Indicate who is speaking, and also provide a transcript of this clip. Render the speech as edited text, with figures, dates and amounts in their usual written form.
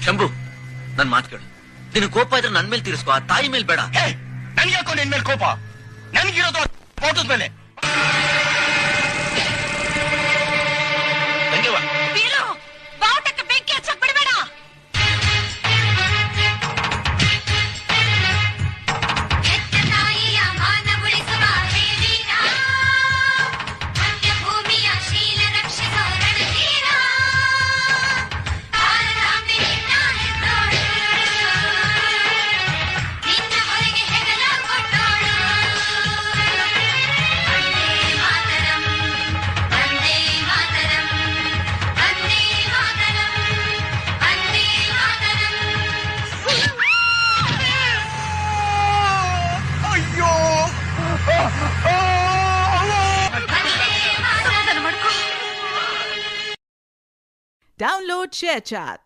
Speaker 1: ಶಂಭು, ನನ್ ಮಾತು ಕೇಳು. ನಿನ್ ಕೋಪ ಇದ್ರೆ ನನ್ ಮೇಲೆ ತೀರಿಸ್ಕೋ, ಆ ತಾಯಿ ಮೇಲೆ ಬೇಡ.
Speaker 2: ನನ್ಗೆ ಯಾಕೋ ನಿನ್ ಮೇಲೆ ಕೋಪ? ನನ್ಗಿರೋದು ಫೋಟೋದ ಮೇಲೆ.
Speaker 3: Download ShareChat.